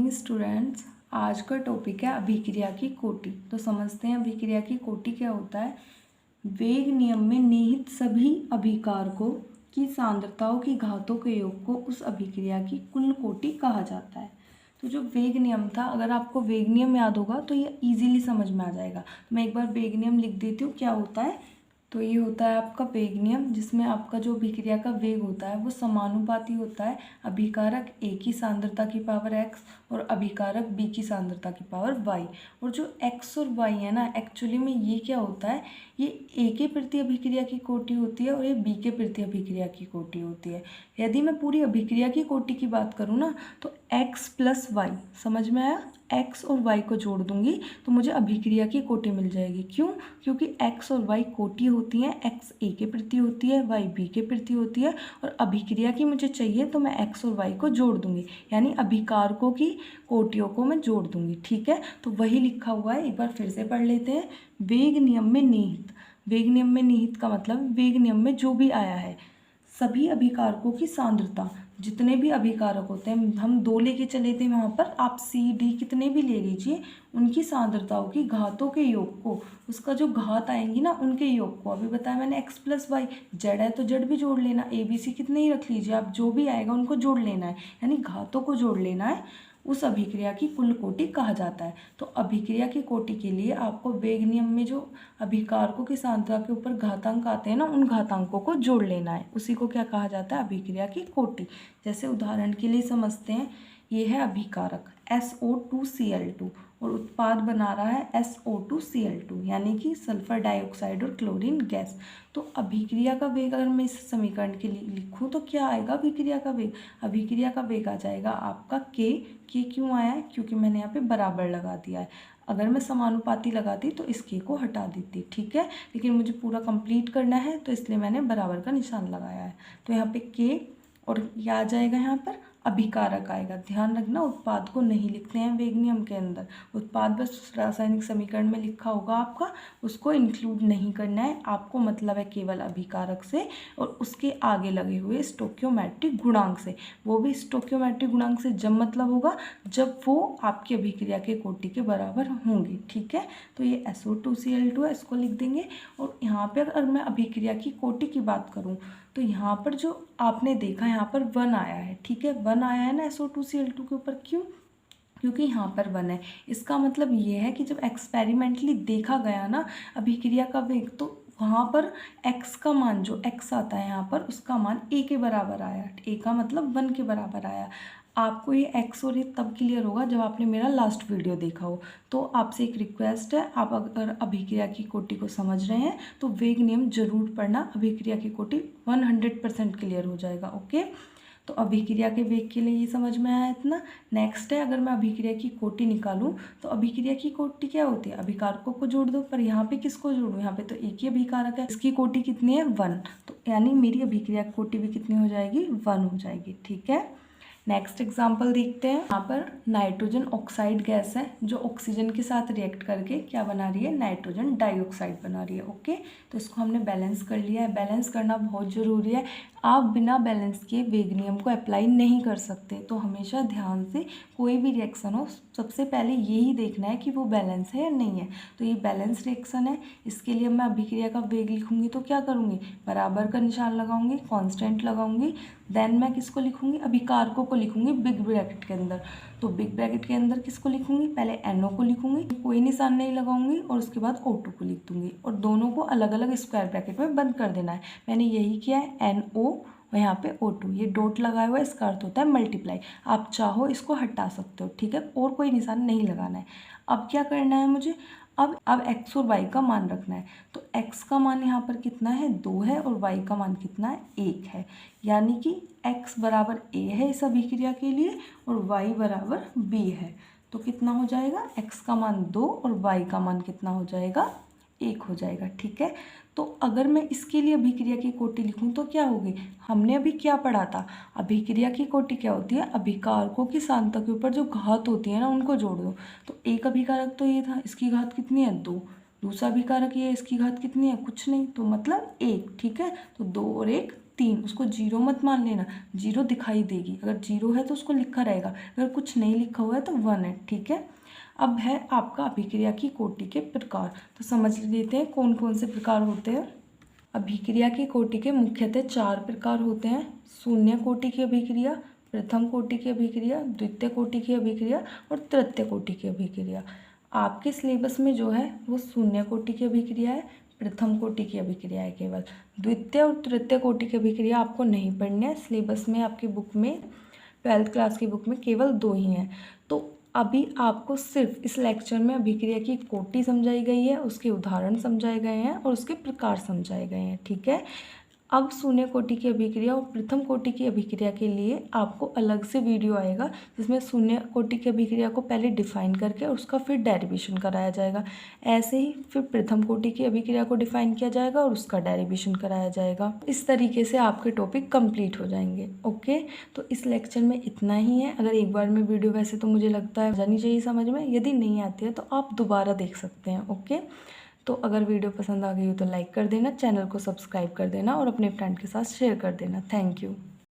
Morning students. आज का topic है अभिक्रिया की कोटि। तो समझते हैं अभिक्रिया की कोटि क्या होता है। वेग नियम में निहित सभी अभिकारकों की सांद्रताओं की घातों के योग को उस अभिक्रिया की कुल कोटि कहा जाता है। तो जो वेग नियम था, अगर आपको वेग नियम याद होगा तो ये इजीली समझ में आ जाएगा। तो मैं एक बार वेग नियम लिख देती हूँ क्या होता है। तो ये होता है आपका वेग नियम, जिसमें आपका जो अभिक्रिया का वेग होता है वो समानुपाती होता है अभिकारक ए की सांद्रता की पावर एक्स और अभिकारक बी की सांद्रता की पावर वाई। और जो एक्स और वाई है ना, एक्चुअली में ये क्या होता है, ये ए के प्रति अभिक्रिया की कोटि होती है और ये बी के प्रति अभिक्रिया की कोटि होती है। यदि मैं पूरी अभिक्रिया की कोटि की बात करूँ ना, तो एक्स प्लस वाई, समझ में आया, एक्स और वाई को जोड़ दूंगी तो मुझे अभिक्रिया की कोटि मिल जाएगी। क्यों? क्योंकि एक्स और वाई कोटि होती हैं, एक्स ए के प्रति होती है, वाई बी के प्रति होती है, और अभिक्रिया की मुझे चाहिए तो मैं एक्स और वाई को जोड़ दूंगी, यानी अभिकारकों की कोटियों को मैं जोड़ दूंगी। ठीक है, तो वही लिखा हुआ है, एक बार फिर से पढ़ लेते हैं। वेग नियम में निहित, वेग नियम में निहित का मतलब वेग नियम में जो भी आया है, सभी अभिकारकों की सांद्रता, जितने भी अभिकारक होते हैं, हम दो लेके चले थे वहाँ पर, आप सी डी कितने भी ले लीजिए, उनकी सांद्रताओं की घातों के योग को, उसका जो घात आएंगी ना उनके योग को, अभी बताया मैंने एक्स प्लस वाई, जेड है तो जेड भी जोड़ लेना, ए बी सी कितने ही रख लीजिए आप, जो भी आएगा उनको जोड़ लेना है, यानी घातों को जोड़ लेना है, उस अभिक्रिया की कुल कोटि कहा जाता है। तो अभिक्रिया की कोटि के लिए आपको वेग नियम में जो अभिकारकों की सांद्रता के ऊपर घातांक आते हैं ना, उन घातांकों को जोड़ लेना है, उसी को क्या कहा जाता है, अभिक्रिया की कोटि। जैसे उदाहरण के लिए समझते हैं, ये है अभिकारक SO2Cl2 और उत्पाद बना रहा है SO2Cl2, यानी कि सल्फर डाइऑक्साइड और क्लोरीन गैस। तो अभिक्रिया का वेग अगर मैं इस समीकरण के लिए लिखूं तो क्या आएगा अभिक्रिया का वेग? अभिक्रिया का वेग आ जाएगा आपका K। क्यों आया है? क्योंकि मैंने यहाँ पे बराबर लगा दिया है। अगर मैं समानुपाती लगाती तो इस K को हटा देती, ठीक है, लेकिन मुझे पूरा कंप्लीट करना है तो इसलिए मैंने बराबर का निशान लगाया है। तो यहाँ पे K और ये आ जाएगा, यहाँ पर अभिकारक आएगा। ध्यान रखना, उत्पाद को नहीं लिखते हैं वेग नियम के अंदर, उत्पाद बस रासायनिक समीकरण में लिखा होगा आपका, उसको इंक्लूड नहीं करना है आपको, मतलब है केवल अभिकारक से और उसके आगे लगे हुए स्टोक्योमेट्रिक गुणांक से। वो भी स्टोक्योमेट्रिक गुणांक से जब मतलब होगा जब वो आपकी अभिक्रिया के कोटि के बराबर होंगे। ठीक है, तो ये SO2Cl2 है, इसको लिख देंगे। और यहाँ पर अगर मैं अभिक्रिया की कोटि की बात करूँ तो यहाँ पर जो आपने देखा, यहाँ पर 1 आया है, ठीक है, 1 आया है ना SO2Cl2 के ऊपर। क्यों? क्योंकि यहाँ पर 1 है। इसका मतलब ये है कि जब एक्सपेरिमेंटली देखा गया ना अभिक्रिया का वेग, तो वहाँ पर x का मान, जो x आता है यहाँ पर, उसका मान a के बराबर आया। a का मतलब 1 के बराबर आया। आपको ये x और ये तब क्लियर होगा जब आपने मेरा लास्ट वीडियो देखा हो। तो आपसे एक रिक्वेस्ट है, आप अगर अभिक्रिया की कोटि को समझ रहे हैं तो वेग नियम जरूर पढ़ना, अभिक्रिया की कोटि 100% क्लियर हो जाएगा। ओके, तो अभिक्रिया के वेग के लिए ये समझ में आया इतना। नेक्स्ट है, अगर मैं अभिक्रिया की कोटि निकालूं तो अभिक्रिया की कोटि क्या होती है, अभिकारकों को जोड़ दो, पर यहाँ पे किसको जोड़ूं, यहाँ पे तो एक ही अभिकारक है, इसकी कोटि कितनी है 1, तो यानी मेरी अभिक्रिया की कोटि भी कितनी हो जाएगी 1 हो जाएगी। ठीक है, नेक्स्ट एग्जाम्पल देखते हैं। यहाँ पर नाइट्रोजन ऑक्साइड गैस है जो ऑक्सीजन के साथ रिएक्ट करके क्या बना रही है, नाइट्रोजन डाइऑक्साइड बना रही है। ओके, तो इसको हमने बैलेंस कर लिया है। बैलेंस करना बहुत ज़रूरी है, आप बिना बैलेंस के वेग नियम को अप्लाई नहीं कर सकते। तो हमेशा ध्यान से कोई भी रिएक्शन हो, सबसे पहले यही देखना है कि वो बैलेंस है या नहीं है। तो ये बैलेंस रिएक्शन है, इसके लिए मैं अभिक्रिया का वेग लिखूंगी तो क्या करूँगी, बराबर का निशान लगाऊंगी, कांस्टेंट लगाऊंगी, देन मैं किसको लिखूंगी, अभिकारकों को लिखूंगी बिग ब्रैकेट के अंदर। तो बिग ब्रैकेट के अंदर किसको लिखूंगी, पहले NO को लिखूंगी, कोई निशान नहीं लगाऊंगी, और उसके बाद O2 को लिख दूंगी, और दोनों को अलग अलग स्क्वायर ब्रैकेट में बंद कर देना है। मैंने यही किया है, NO और यहाँ पे O2, ये डॉट लगाया हुआ है, इसका अर्थ होता है मल्टीप्लाई। आप चाहो इसको हटा सकते हो, ठीक है, और कोई निशान नहीं लगाना है। अब क्या करना है मुझे, अब x और y का मान रखना है। तो x का मान यहाँ पर कितना है 2 है, और y का मान कितना है 1 है, यानी कि x बराबर a है इस अभिक्रिया के लिए और y बराबर b है। तो कितना हो जाएगा, x का मान 2 और y का मान कितना हो जाएगा 1 हो जाएगा। ठीक है, तो अगर मैं इसके लिए अभिक्रिया की कोटि लिखूं तो क्या होगी, हमने अभी क्या पढ़ा था, अभिक्रिया की कोटि क्या होती है, अभिकारकों की सांद्रता के ऊपर जो घात होती है ना उनको जोड़ दो। तो एक अभिकारक तो ये था, इसकी घात कितनी है 2, दूसरा अभिकारक ये, इसकी घात कितनी है कुछ नहीं, तो मतलब 1। ठीक है, तो 2 और 1 3, उसको 0 मत मान लेना, 0 दिखाई देगी, अगर 0 है तो उसको लिखा रहेगा, अगर कुछ नहीं लिखा हुआ है तो 1 है, ठीक है। अब है आपका अभिक्रिया की कोटि के प्रकार, तो समझ लेते हैं कौन कौन से प्रकार होते हैं। अभिक्रिया की कोटि के मुख्यतः 4 प्रकार होते हैं। शून्य कोटि की अभिक्रिया, प्रथम कोटि की अभिक्रिया, द्वितीय कोटि की अभिक्रिया और तृतीय कोटि की अभिक्रिया। आपके सिलेबस में जो है वो शून्य कोटि की अभिक्रिया है, प्रथम कोटि की अभिक्रिया है केवल। द्वितीय और तृतीय कोटि की अभिक्रिया आपको नहीं पढ़नी है, सिलेबस में आपकी बुक में 12th क्लास की बुक में केवल 2 ही हैं। तो अभी आपको सिर्फ इस लेक्चर में अभिक्रिया की कोटि समझाई गई है, उसके उदाहरण समझाए गए हैं और उसके प्रकार समझाए गए हैं, ठीक है। अब शून्य कोटि की अभिक्रिया और प्रथम कोटि की अभिक्रिया के लिए आपको अलग से वीडियो आएगा, जिसमें शून्य कोटि की अभिक्रिया को पहले डिफाइन करके उसका फिर डेरिवेशन कराया जाएगा। ऐसे ही फिर प्रथम कोटि की अभिक्रिया को डिफाइन किया जाएगा और उसका डेरिवेशन कराया जाएगा। इस तरीके से आपके टॉपिक कंप्लीट हो जाएंगे। ओके, तो इस लेक्चर में इतना ही है। अगर एक बार में वीडियो वैसे तो मुझे लगता है जानी चाहिए समझ में, यदि नहीं आती है तो आप दोबारा देख सकते हैं। ओके, तो अगर वीडियो पसंद आ गई हो तो लाइक कर देना, चैनल को सब्सक्राइब कर देना और अपने फ्रेंड के साथ शेयर कर देना। Thank you.